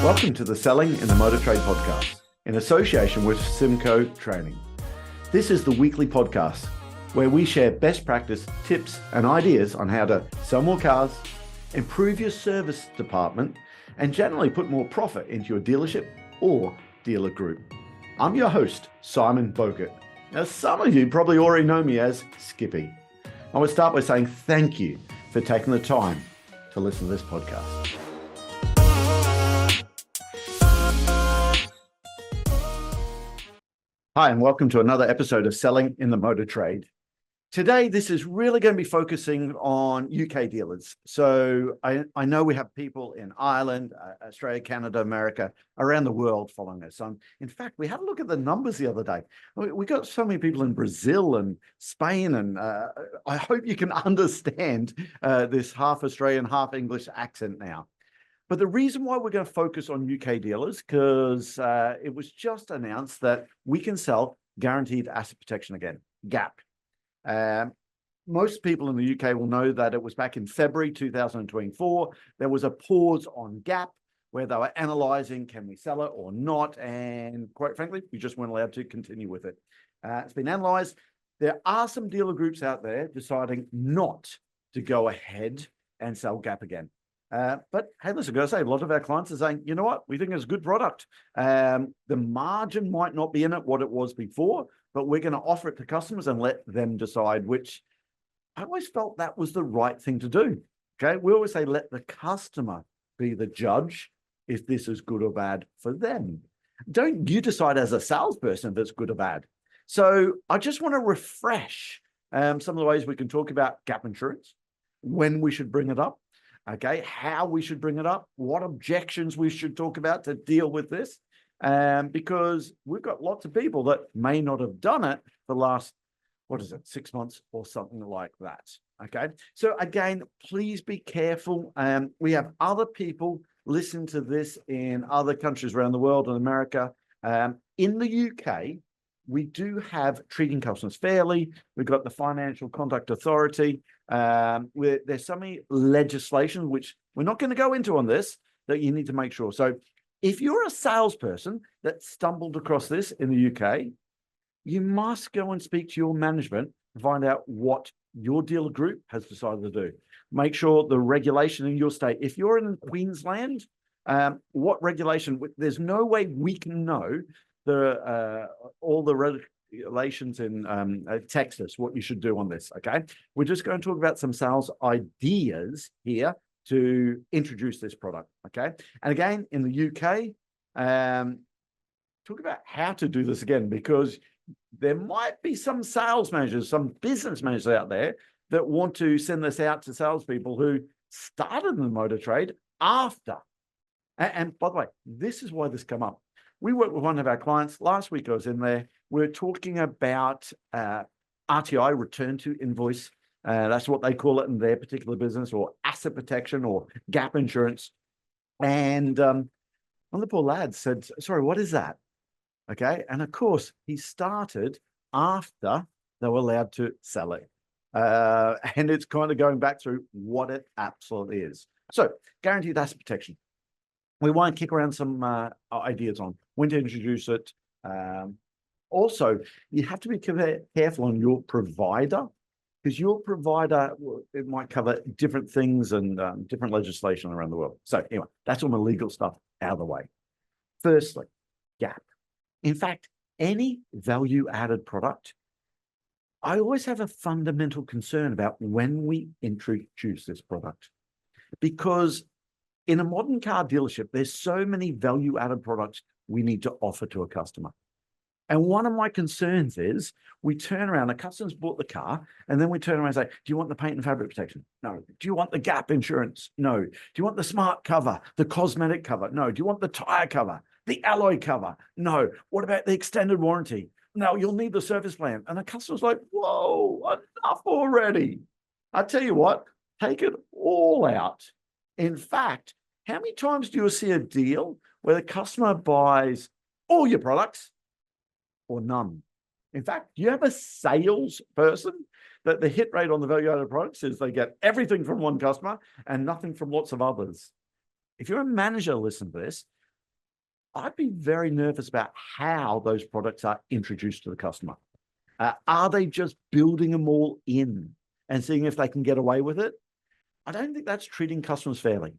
Welcome to the Selling in the Motor Trade podcast, in association with symcotraining. This is the weekly podcast where we share best practice, tips and ideas on how to sell more cars, improve your service department, and generally put more profit into your dealership or dealer group. I'm your host, Simon Bowkett. Now, some of you probably already know me as Skippy. I want to start by saying thank you for taking the time to listen to this podcast. Hi, and welcome to another episode of Selling in the Motor Trade. Today, this is really going to be focusing on UK dealers. So I know we have people in Ireland, Australia, Canada, America, around the world following us. In fact, we had a look at the numbers the other day. We got so many people in Brazil and Spain, and I hope you can understand this half Australian, half English accent now. But the reason why we're going to focus on UK dealers, because it was just announced that we can sell guaranteed asset protection again, GAP. Most people in the UK will know that it was back in February 2024. There was a pause on GAP where they were analysing, can we sell it or not? And quite frankly, we just weren't allowed to continue with it. It's been analysed. There are some dealer groups out there deciding not to go ahead and sell GAP again. But hey, listen, I've got to say, a lot of our clients are saying, you know what, we think it's a good product. The margin might not be in it what it was before, but we're going to offer it to customers and let them decide, which I always felt that was the right thing to do. Okay, we always say, let the customer be the judge if this is good or bad for them. Don't you decide as a salesperson if it's good or bad. So I just want to refresh some of the ways we can talk about GAP insurance, when we should bring it up. Okay, how we should bring it up, what objections we should talk about to deal with this, because we've got lots of people that may not have done it for the last, 6 months or something like that. Okay, so again, please be careful. We have other people listen to this in other countries around the world, in America. In the UK, we do have treating customers fairly. We've got the Financial Conduct Authority. There's so many legislation, which we're not going to go into on this, that you need to make sure. So if you're a salesperson that stumbled across this in the UK, you must go and speak to your management to find out what your dealer group has decided to do. Make sure the regulation in your state, if you're in Queensland, what regulation, there's no way we can know all the regulations in Texas, what you should do on this, okay? We're just going to talk about some sales ideas here to introduce this product, okay? And again, in the UK, talk about how to do this again, because there might be some sales managers, some business managers out there that want to send this out to salespeople who started in the motor trade after. And by the way, this is why this came up. We worked with one of our clients. Last week I was in there. We're talking about RTI, return to invoice. That's what they call it in their particular business, or asset protection or gap insurance. And one of the poor lads said, sorry, what is that? Okay. And of course, he started after they were allowed to sell it. And it's kind of going back through what it absolutely is. So guaranteed asset protection. We want to kick around some ideas on when to introduce it. Also, you have to be careful on your provider, because your provider, it might cover different things and different legislation around the world. So anyway, that's all my legal stuff out of the way. Firstly, GAP. In fact, any value-added product, I always have a fundamental concern about when we introduce this product, because in a modern car dealership, there's so many value-added products we need to offer to a customer. And one of my concerns is we turn around, the customer's bought the car, and then we turn around and say, do you want the paint and fabric protection? No. Do you want the GAP insurance? No. Do you want the smart cover, the cosmetic cover? No. Do you want the tire cover, the alloy cover? No. What about the extended warranty? No, you'll need the service plan. And the customer's like, whoa, enough already. I tell you what, take it all out. In fact, how many times do you see a deal where the customer buys all your products or none? In fact, do you have a salesperson that the hit rate on the value-added products is they get everything from one customer and nothing from lots of others? If you're a manager, listen to this. I'd be very nervous about how those products are introduced to the customer. Are they just building them all in and seeing if they can get away with it? I don't think that's treating customers fairly.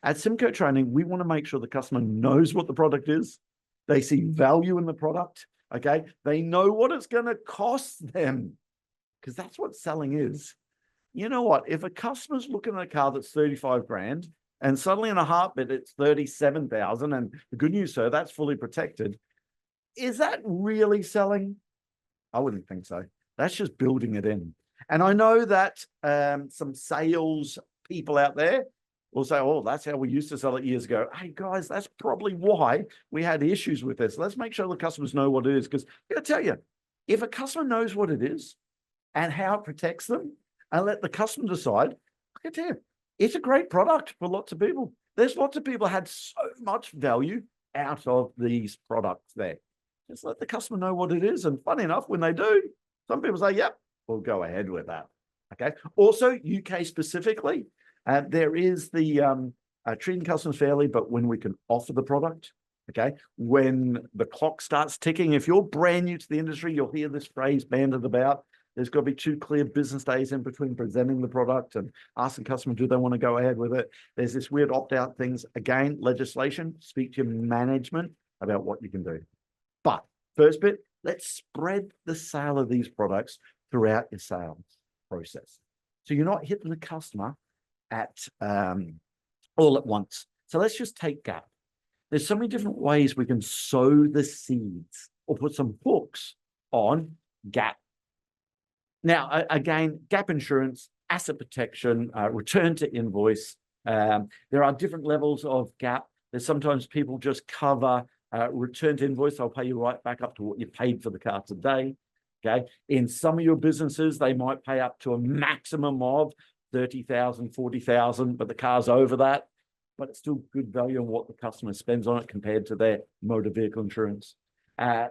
At symcotraining, we want to make sure the customer knows what the product is. They see value in the product. Okay. They know what it's going to cost them, because that's what selling is. You know what? If a customer's looking at a car that's 35 grand and suddenly in a heartbeat it's 37,000, and the good news, sir, that's fully protected. Is that really selling? I wouldn't think so. That's just building it in. And I know that some sales people out there will say, oh, that's how we used to sell it years ago. Hey, guys, that's probably why we had issues with this. Let's make sure the customers know what it is. Because I got to tell you, if a customer knows what it is and how it protects them, and let the customer decide, I can tell you, it's a great product for lots of people. There's lots of people had so much value out of these products there. Just let the customer know what it is. And funny enough, when they do, some people say, yep, we'll go ahead with that. Okay. Also, UK specifically, there is the treating customers fairly, but when we can offer the product, okay, when the clock starts ticking, if you're brand new to the industry, you'll hear this phrase banded about. There's got to be 2 clear business days in between presenting the product and asking customer, do they want to go ahead with it? There's this weird opt-out things. Again, legislation, speak to your management about what you can do. But first bit, let's spread the sale of these products throughout your sales process. So you're not hitting the customer at all at once. So let's just take gap. There's so many different ways we can sow the seeds or put some hooks on gap. Now, again, gap insurance, asset protection, return to invoice. There are different levels of gap. There's sometimes people just cover return to invoice. I'll pay you right back up to what you paid for the car today. Okay. In some of your businesses, they might pay up to a maximum of 30,000, 40,000, but the car's over that. But it's still good value on what the customer spends on it compared to their motor vehicle insurance.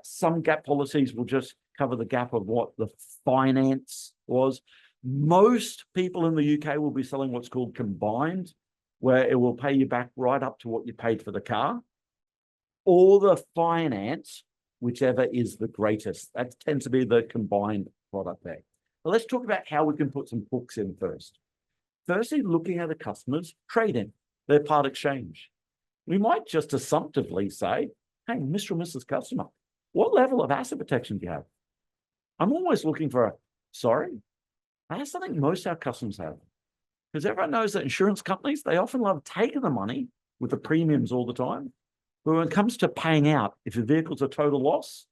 Some gap policies will just cover the gap of what the finance was. Most people in the UK will be selling what's called combined, where it will pay you back right up to what you paid for the car, or the finance, whichever is the greatest. That tends to be the combined product there. But let's talk about how we can put some hooks in first. Firstly, looking at a customer's trade-in, their part exchange. We might just assumptively say, hey, Mr. and Mrs. Customer, what level of asset protection do you have? I'm always looking for a, sorry, that's something most of our customers have. Because everyone knows that insurance companies, they often love taking the money with the premiums all the time. But when it comes to paying out, if your vehicle's a total loss,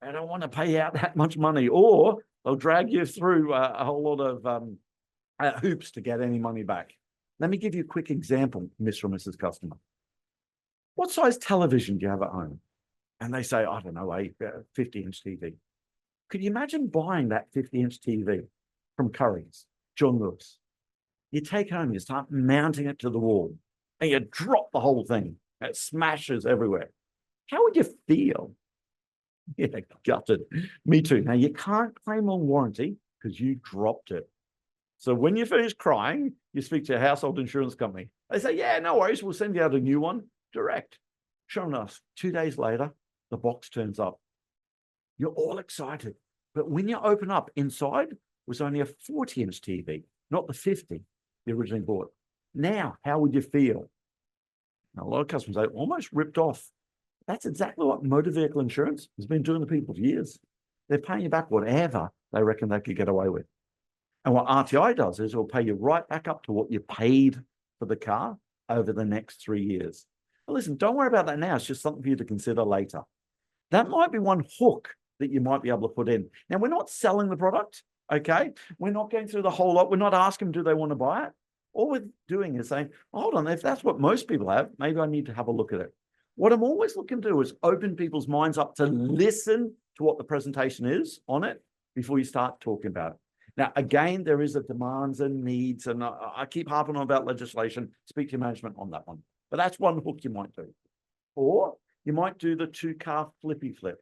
they don't want to pay out that much money, or they'll drag you through a whole lot of hoops to get any money back. Let me give you a quick example, Mr. or Mrs. Customer. What size television do you have at home? And they say, I don't know, a 50-inch TV. Could you imagine buying that 50-inch TV from Curry's, John Lewis? You take home, you start mounting it to the wall, and you drop the whole thing. It smashes everywhere. How would you feel? Yeah, gutted. Me too. Now, you can't claim on warranty because you dropped it. So when you finish crying, you speak to a household insurance company. They say, yeah, no worries, we'll send you out a new one direct. Sure enough, 2 days later, the box turns up. You're all excited. But when you open up, inside was only a 40-inch TV, not the 50 you originally bought. Now, how would you feel? Now, a lot of customers are almost ripped off. That's exactly what motor vehicle insurance has been doing to people for years. They're paying you back whatever they reckon they could get away with. And what RTI does is it'll pay you right back up to what you paid for the car over the next 3 years. But listen, don't worry about that now. It's just something for you to consider later. That might be one hook that you might be able to put in. Now, we're not selling the product, okay? We're not going through the whole lot. We're not asking them, do they want to buy it? All we're doing is saying, hold on, if that's what most people have, maybe I need to have a look at it. What I'm always looking to do is open people's minds up to listen to what the presentation is on it before you start talking about it. Now, again, there is a demands and needs, and I keep harping on about legislation. Speak to your management on that one. But that's one hook you might do. Or you might do the 2-car flippy flip.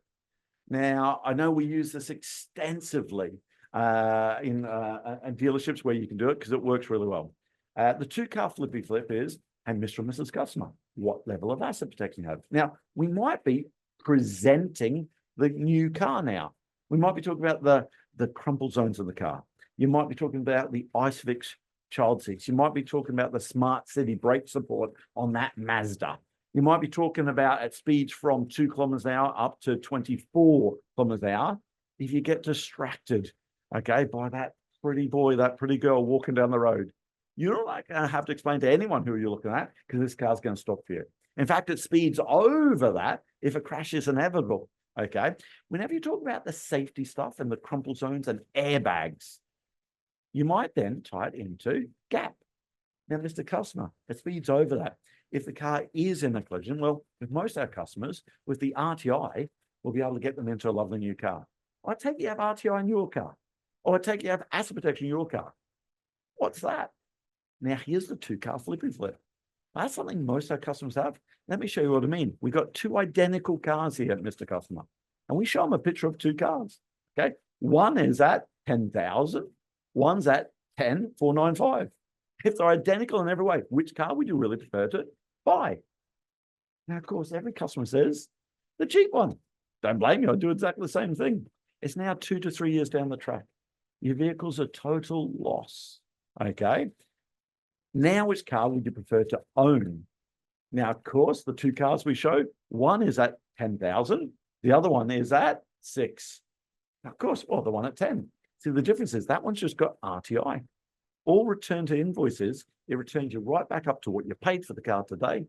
Now, I know we use this extensively in dealerships where you can do it because it works really well. The 2-car flippy flip is hey, Mr. and Mrs. Customer, what level of asset protection you have? Now, we might be presenting the new car now. We might be talking about the crumple zones of the car. You might be talking about the ISOFIX child seats. You might be talking about the smart city brake support on that Mazda. You might be talking about at speeds from 2 kilometers an hour up to 24 kilometers an hour. If you get distracted, okay, by that pretty boy, that pretty girl walking down the road, you're not going to have to explain to anyone who you're looking at because this car's going to stop for you. In fact, it speeds over that if a crash is inevitable, okay? Whenever you talk about the safety stuff and the crumple zones and airbags, you might then tie it into gap. Now, Mr. Customer, it speeds over that. If the car is in a collision, well, with most of our customers, with the RTI, we'll be able to get them into a lovely new car. I take you have RTI in your car, or I take you have asset protection in your car. What's that? Now, here's the 2-car flippy flip. That's something most of our customers have. Let me show you what I mean. We've got 2 identical cars here, Mr. Customer, and we show them a picture of 2 cars, okay? One is at 10,000, one's at 10,495. If they're identical in every way, which car would you really prefer to buy? Now, of course, every customer says the cheap one. Don't blame you. I do exactly the same thing. It's now 2 to 3 years down the track. Your vehicle's a total loss, okay? Now, which car would you prefer to own? Now, of course, the 2 cars we showed, one is at 10,000. The other one is at 6. Of course, well, the one at 10. See, the difference is that one's just got RTI. All return to invoices, it returns you right back up to what you paid for the car today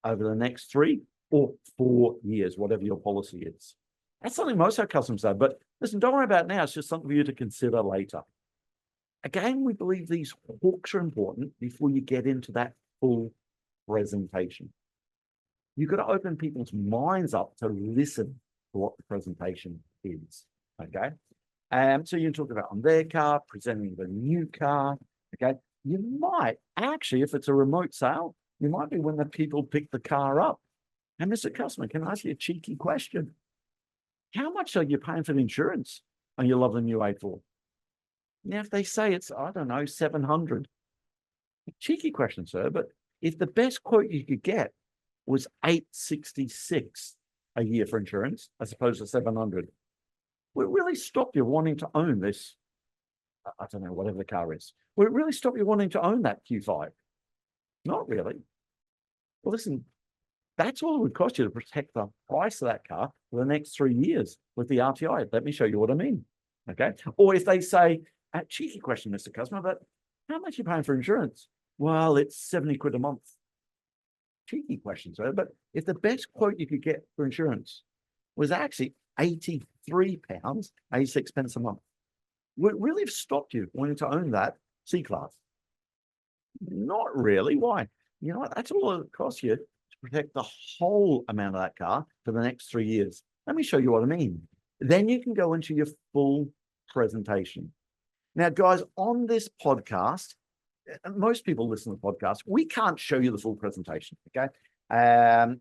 over the next 3 or 4 years, whatever your policy is. That's something most of our customers have, but listen, don't worry about it now. It's just something for you to consider later. Again, we believe these hooks are important before you get into that full presentation. You've got to open people's minds up to listen to what the presentation is, okay? So you can talk about on their car, presenting the new car, okay? You might actually, if it's a remote sale, you might be when the people pick the car up. And Mr. Customer, can I ask you a cheeky question? How much are you paying for the insurance on your lovely new A4? Now, if they say it's, I don't know, 700, cheeky question, sir, but if the best quote you could get was 866 a year for insurance, as opposed to 700, will it really stop you wanting to own this? I don't know, whatever the car is. Will it really stop you wanting to own that Q5? Not really. Well, listen, that's all it would cost you to protect the price of that car for the next 3 years with the RTI. Let me show you what I mean. Okay. Or if they say, cheeky question, Mr. Customer, but how much are you paying for insurance? Well, it's 70 quid a month. Cheeky question, sir. But if the best quote you could get for insurance was actually £83, 86 pence a month, would it really have stopped you wanting to own that C-Class? Not really. Why? You know what? That's all it costs you to protect the whole amount of that car for the next 3 years. Let me show you what I mean. Then you can go into your full presentation. Now, guys, on this podcast, most people listen to the podcast, we can't show you the full presentation, okay?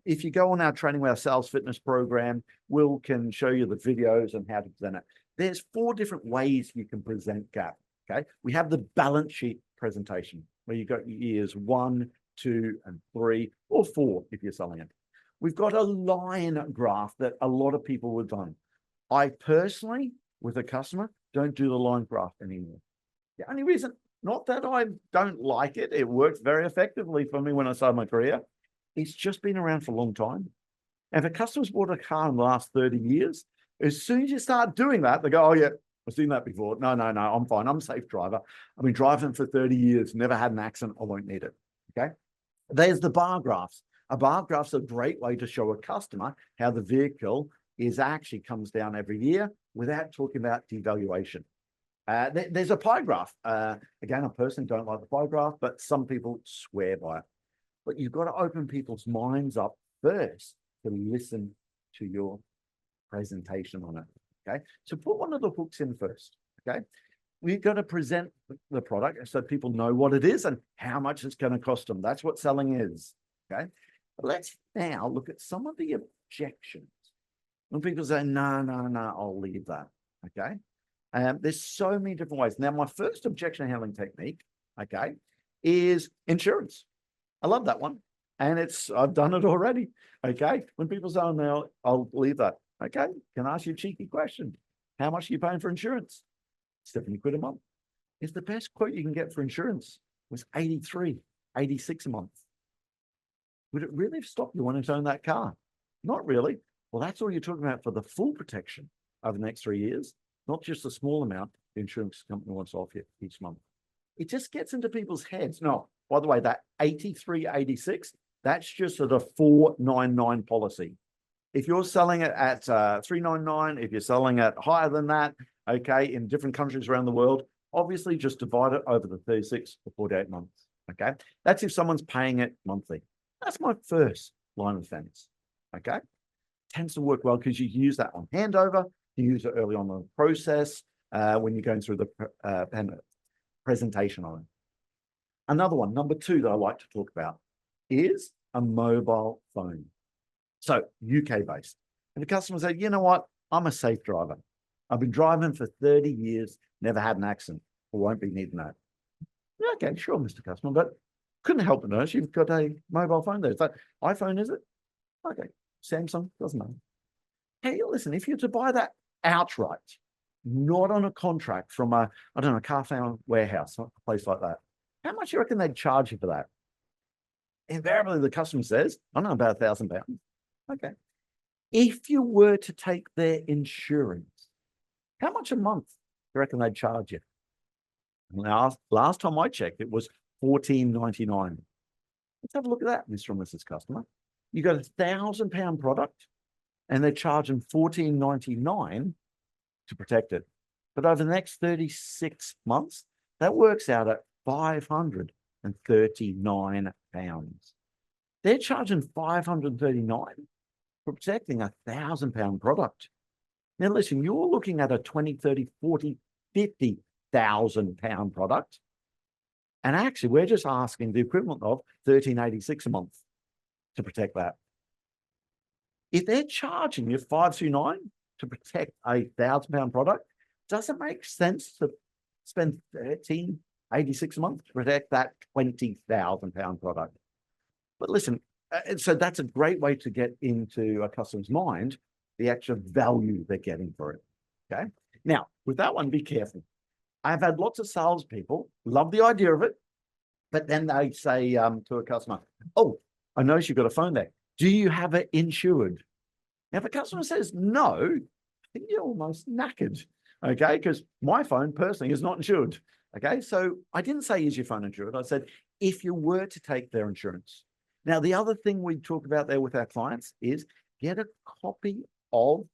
If you go on our Training with Our Sales Fitness program, we can show you the videos and how to present it. There's 4 different ways you can present GAP, okay? We have the balance sheet presentation, where you've got years 1, 2, and 3, or 4 if you're selling it. We've got a line graph that a lot of people have done. I personally, with a customer, don't do the line graph anymore. The only reason, not that I don't like it, it worked very effectively for me when I started my career. It's just been around for a long time. And if a customer's bought a car in the last 30 years, as soon as you start doing that, they go, oh yeah, I've seen that before. No, I'm fine. I'm a safe driver. I've been driving for 30 years, never had an accident. I won't need it, okay? There's the bar graphs. A bar graph's a great way to show a customer how the vehicle actually comes down every year without talking about devaluation. There's a pie graph. Again, I personally don't like the pie graph, but some people swear by it. But you've got to open people's minds up first to listen to your presentation on it, okay? So put one of the hooks in first, okay? We've got to present the product so people know what it is and how much it's going to cost them. That's what selling is, okay? But let's now look at some of the objections. When people say, no, I'll leave that, okay? There's so many different ways. Now, my first objection handling technique, okay, is insurance. I love that one. And I've done it already. Okay. When people say, oh, no, I'll leave that. Okay. Can I ask you a cheeky question? How much are you paying for insurance? 70 quid a month. If the best quote you can get for insurance was 83, 86 a month, would it really stop you wanting to own that car? Not really. Well, that's all you're talking about for the full protection over the next 3 years, not just the small amount the insurance company wants off you each month. It just gets into people's heads. No, by the way, that 83, 86, that's just at a 499 policy. If you're selling it at 399, if you're selling it higher than that, okay, in different countries around the world, obviously just divide it over the 36 or 48 months, okay? That's if someone's paying it monthly. That's my first line of defense, okay? Tends to work well because you use that on handover, you use it early on in the process when you're going through the presentation on it. Another one, number 2 that I like to talk about is a mobile phone. So UK based. And the customer said, you know what? I'm a safe driver. I've been driving for 30 years, never had an accident, or won't be needing that. Okay, sure, Mr. Customer, but couldn't help but notice you've got a mobile phone there. Is that iPhone, is it? Okay, Samsung, doesn't matter. Hey, listen, if you're to buy that outright, not on a contract from a, I don't know, a car warehouse, a place like that, how much do you reckon they'd charge you for that? Invariably, the customer says, I don't know, about £1,000. Okay. If you were to take their insurance, how much a month do you reckon they'd charge you? Last time I checked, it was $14.99. Let's have a look at that, Mr. and Mrs. Customer. You got £1,000 product and they're charging $14.99 to protect it. But over the next 36 months, that works out at £539. They're charging $539 for protecting a £1,000 product. Now, listen, you're looking at a 20, 30, 40, 50,000 product. And actually, we're just asking the equivalent of $13.86 a month to protect that. If they're charging you $529 to protect a £1,000 product, does it make sense to spend $13.86 a month to protect that £20,000 product? But listen, so that's a great way to get into a customer's mind the actual value they're getting for it. Okay. Now, with that one, be careful. I've had lots of salespeople love the idea of it, but then they say to a customer, "Oh, I noticed you've got a phone there. Do you have it insured?" Now, if a customer says no, I think you're almost knackered. Okay, because my phone personally is not insured. Okay, so I didn't say, is your phone insured? I said, if you were to take their insurance. Now, the other thing we talk about there with our clients is get a copy of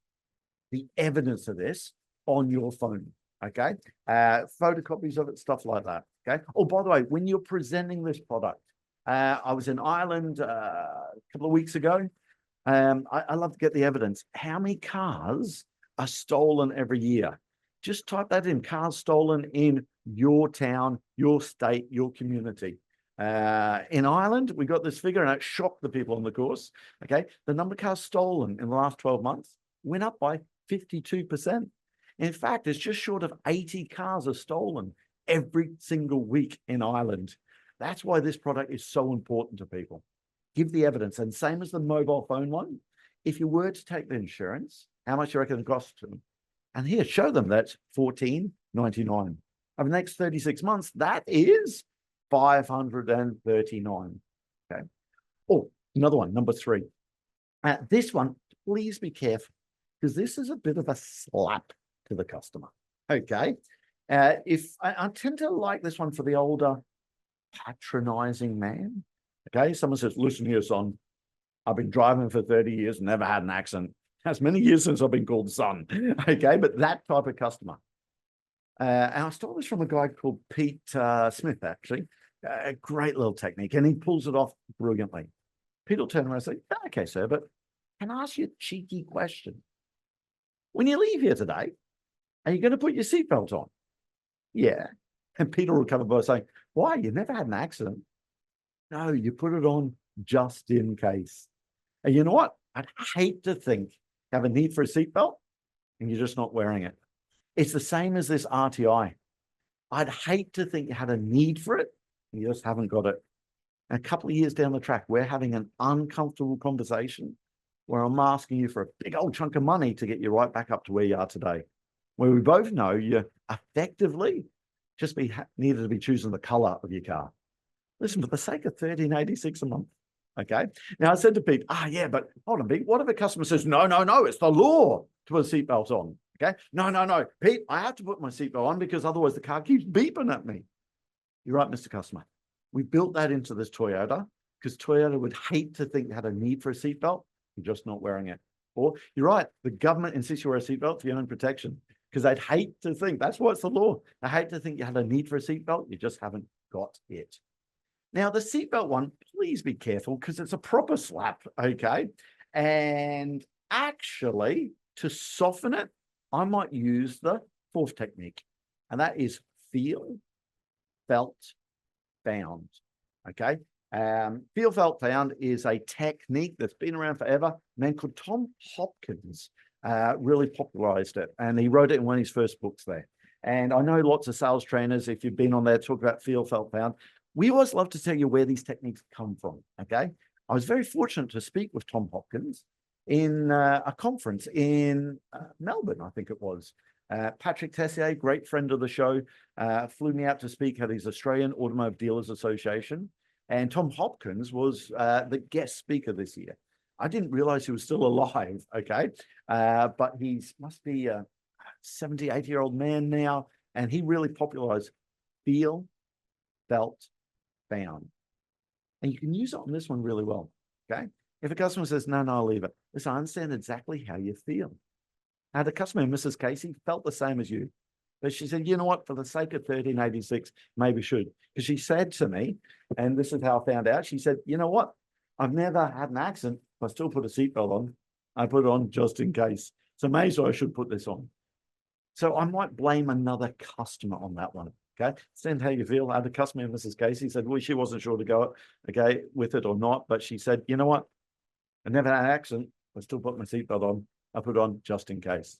the evidence of this on your phone. Okay, photocopies of it, stuff like that. Okay. Oh, by the way, when you're presenting this product, I was in Ireland a couple of weeks ago. I love to get the evidence. How many cars are stolen every year? Just type that in, cars stolen in your town, your state, your community. In Ireland, we got this figure and it shocked the people on the course. Okay. The number of cars stolen in the last 12 months went up by 52%. In fact, it's just short of 80 cars are stolen every single week in Ireland. That's why this product is so important to people. Give the evidence. And same as the mobile phone one, if you were to take the insurance, how much you reckon it costs them? And here, show them that's $14.99. Over the next 36 months, that is $539. Okay. Oh, another one, number 3. This one, please be careful, because this is a bit of a slap to the customer. Okay. If I tend to like this one for the older patronizing man. Okay. Someone says, listen here, son, I've been driving for 30 years and never had an accident. That's many years since I've been called son. Okay. But that type of customer. And I stole this from a guy called Pete Smith, actually. A great little technique. And he pulls it off brilliantly. Pete will turn around and say, okay, sir, but can I ask you a cheeky question? When you leave here today, are you going to put your seatbelt on? Yeah. And Peter will come by saying, why? You never had an accident. No, you put it on just in case. And you know what? I'd hate to think you have a need for a seatbelt and you're just not wearing it. It's the same as this RTI. I'd hate to think you had a need for it and you just haven't got it. And a couple of years down the track, we're having an uncomfortable conversation where I'm asking you for a big old chunk of money to get you right back up to where you are today, where we both know you effectively just needed to be choosing the color of your car. Listen, for the sake of $13.86 a month, okay? Now, I said to Pete, yeah, but hold on, Pete, what if a customer says, no, it's the law to put a seatbelt on, okay? No, Pete, I have to put my seatbelt on because otherwise the car keeps beeping at me. You're right, Mr. Customer. We built that into this Toyota because Toyota would hate to think they had a need for a seatbelt. You're just not wearing it. Or you're right, the government insists you wear a seatbelt for your own protection because they'd hate to think, that's what's the law. They hate to think you had a need for a seatbelt. You just haven't got it. Now, the seatbelt one, please be careful because it's a proper slap, okay? And actually, to soften it, I might use the fourth technique, and that is feel, felt, found, okay? Feel, felt, found is a technique that's been around forever. A man called Tom Hopkins really popularized it, and he wrote it in one of his first books there. And I know lots of sales trainers, if you've been on there, talk about feel, felt, found. We always love to tell you where these techniques come from, okay? I was very fortunate to speak with Tom Hopkins in a conference in Melbourne, I think it was. Patrick Tessier, great friend of the show, flew me out to speak at his Australian Automotive Dealers Association. And Tom Hopkins was the guest speaker this year. I didn't realize he was still alive, okay? But he must be a 70, 80-year-old man now. And he really popularized feel, felt, found. And you can use it on this one really well, okay? If a customer says, no, I'll leave it. Listen, I understand exactly how you feel. Now, the customer, Mrs. Casey, felt the same as you. But she said, you know what, for the sake of $13.86, maybe should. Because she said to me, and this is how I found out, she said, you know what, I've never had an accident. I still put a seatbelt on. I put it on just in case. So maybe I should put this on. So I might blame another customer on that one. Okay, understand how you feel. I had a customer, Mrs. Casey, said, well, she wasn't sure to go, okay, with it or not, but she said, you know what? I never had an accident. I still put my seatbelt on. I put it on just in case.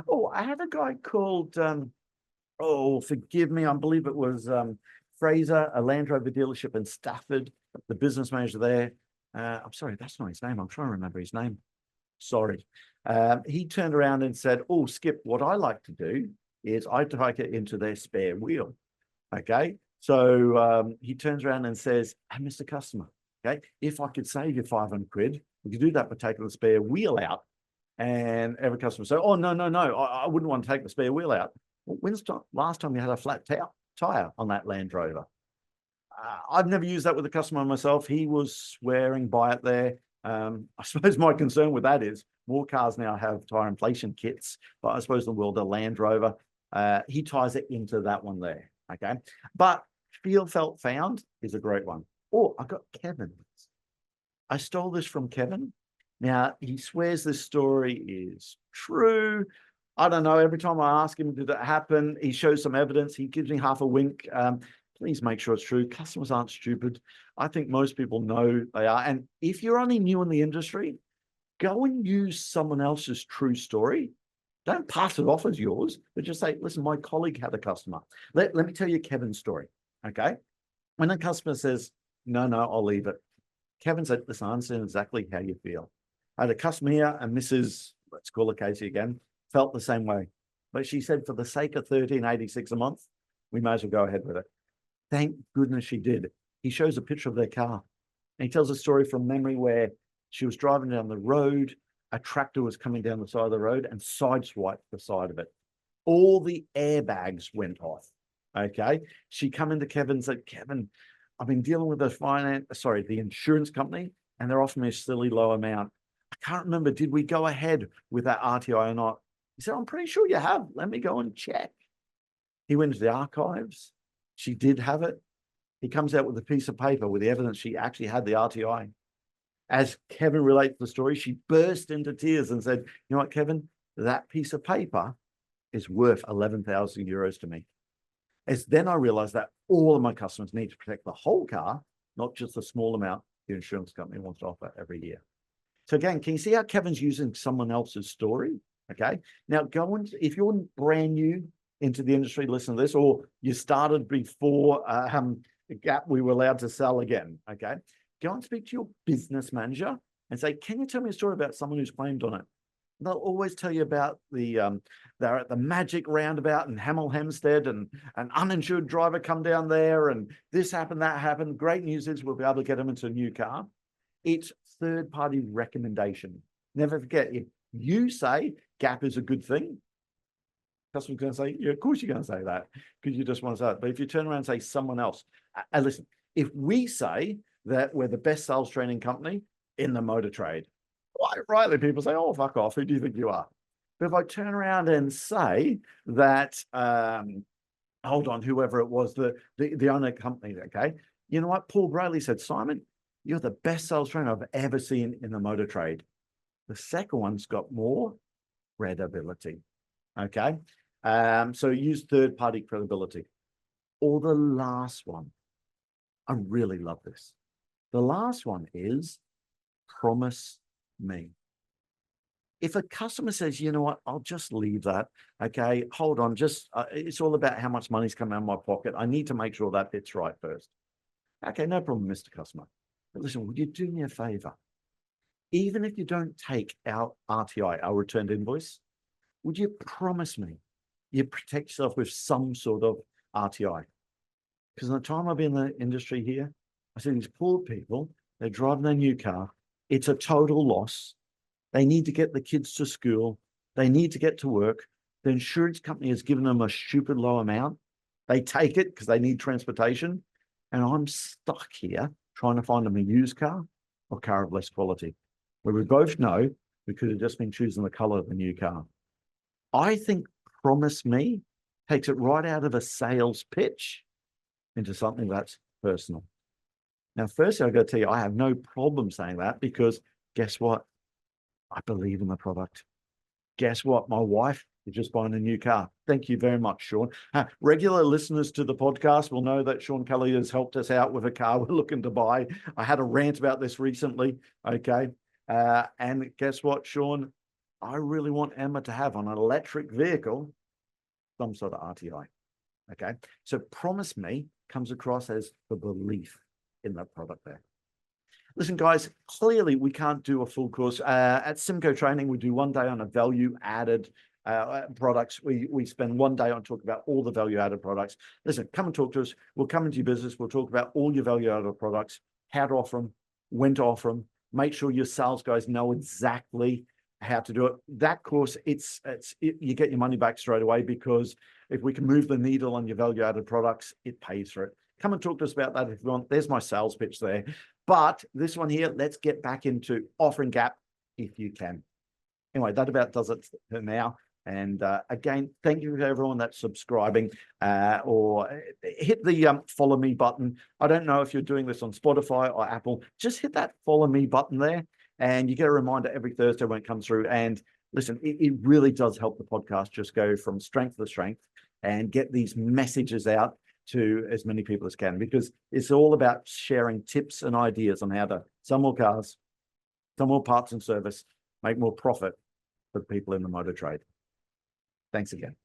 Oh, I had a guy called, forgive me, I believe it was Fraser, a Land Rover dealership in Stafford, the business manager there. I'm sorry, that's not his name. I'm trying to remember his name. Sorry. He turned around and said, oh, Skip, what I like to do is I take it into their spare wheel. Okay. So he turns around and says, hey, Mr. Customer, okay, if I could save you 500 quid, we could do that by taking the spare wheel out. And every customer say, oh, no, I wouldn't want to take the spare wheel out. Well, when's the last time you had a flat tire on that Land Rover? I've never used that with a customer myself. He was swearing by it there. I suppose my concern with that is more cars now have tire inflation kits, but I suppose the world of Land Rover, he ties it into that one there, okay? But feel, felt, found is a great one. Oh, I got Kevin. I stole this from Kevin. Now, he swears this story is true. I don't know. Every time I ask him, did it happen? He shows some evidence. He gives me half a wink. Please make sure it's true. Customers aren't stupid. I think most people know they are. And if you're only new in the industry, go and use someone else's true story. Don't pass it off as yours, but just say, listen, my colleague had a customer. Let me tell you Kevin's story, okay? When a customer says, no, I'll leave it. Kevin said, listen, I understand exactly how you feel. I had a customer here, and Mrs., let's call her Casey again, felt the same way. But she said, for the sake of $13.86 a month, we may as well go ahead with it. Thank goodness she did. He shows a picture of their car. And he tells a story from memory where she was driving down the road, a tractor was coming down the side of the road and sideswiped the side of it. All the airbags went off, okay? She come into Kevin and said, Kevin, I've been dealing with the insurance company, and they're offering me a silly low amount. I can't remember, did we go ahead with that RTI or not? He said, I'm pretty sure you have. Let me go and check. He went to the archives. She did have it. He comes out with a piece of paper with the evidence she actually had the RTI. As Kevin relates the story, she burst into tears and said, you know what, Kevin, that piece of paper is worth 11,000 euros to me. As then I realized that all of my customers need to protect the whole car, not just the small amount the insurance company wants to offer every year. So again, can you see how Kevin's using someone else's story? Okay. Now go and, if you're brand new into the industry, listen to this, or you started before gap we were allowed to sell again. Okay. Go and speak to your business manager and say, can you tell me a story about someone who's claimed on it? They'll always tell you about they're at the magic roundabout in Hemel Hempstead and an uninsured driver come down there and this happened, that happened. Great news is we'll be able to get them into a new car. It's third-party recommendation. Never forget, if you say gap is a good thing, customer's going to say, yeah, of course you're going to say that because you just want to say it. But if you turn around and say someone else, and listen, if we say that we're the best sales training company in the motor trade, quite rightly, people say, oh, fuck off. Who do you think you are? But if I turn around and say that, hold on, whoever it was, the owner company, okay, you know what? Paul Brayley said, Simon, you're the best sales trainer I've ever seen in the motor trade. The second one's got more credibility, okay? So use third-party credibility. Or the last one, I really love this. The last one is promise me. If a customer says, you know what, I'll just leave that. Okay, hold on, just it's all about how much money's coming out of my pocket. I need to make sure that fits right first. Okay, no problem, Mr. Customer. But listen, would you do me a favor? Even if you don't take our RTI, our returned invoice, would you promise me you protect yourself with some sort of RTI? Because in the time I've been in the industry here, I see these poor people, they're driving their new car. It's a total loss. They need to get the kids to school. They need to get to work. The insurance company has given them a stupid low amount. They take it because they need transportation. And I'm stuck here trying to find them a used car or car of less quality, where we both know we could have just been choosing the color of the new car. I think promise me takes it right out of a sales pitch into something that's personal. Now, firstly, I've got to tell you, I have no problem saying that because guess what? I believe in the product. Guess what? My wife is just buying a new car. Thank you very much, Sean. Regular listeners to the podcast will know that Sean Kelly has helped us out with a car we're looking to buy. I had a rant about this recently, okay? And guess what, Sean? I really want Emma to have on an electric vehicle some sort of RTI, okay? So promise me comes across as the belief in that product there. Listen, guys, clearly we can't do a full course. At symcotraining, we do one day on a value-added products. We spend one day on talking about all the value-added products. Listen, come and talk to us. We'll come into your business. We'll talk about all your value-added products, how to offer them, when to offer them. Make sure your sales guys know exactly how to do it. That course, you get your money back straight away because if we can move the needle on your value-added products, it pays for it. Come and talk to us about that if you want. There's my sales pitch there. But this one here, let's get back into offering gap if you can. Anyway, that about does it for now. And again, thank you to everyone that's subscribing or hit the follow me button. I don't know if you're doing this on Spotify or Apple. Just hit that follow me button there and you get a reminder every Thursday when it comes through. And listen, it really does help the podcast just go from strength to strength and get these messages out to as many people as can, because it's all about sharing tips and ideas on how to sell more cars, sell more parts and service, make more profit for people in the motor trade. Thanks again.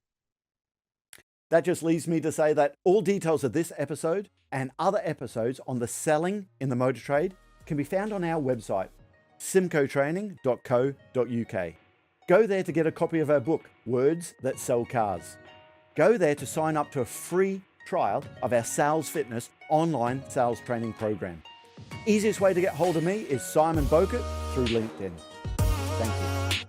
That just leaves me to say that all details of this episode and other episodes on the selling in the motor trade can be found on our website, symcotraining.co.uk. Go there to get a copy of our book, Words That Sell Cars. Go there to sign up to a free trial of our Sales Fitness online sales training program. Easiest way to get hold of me is Simon Bowkett through LinkedIn. Thank you.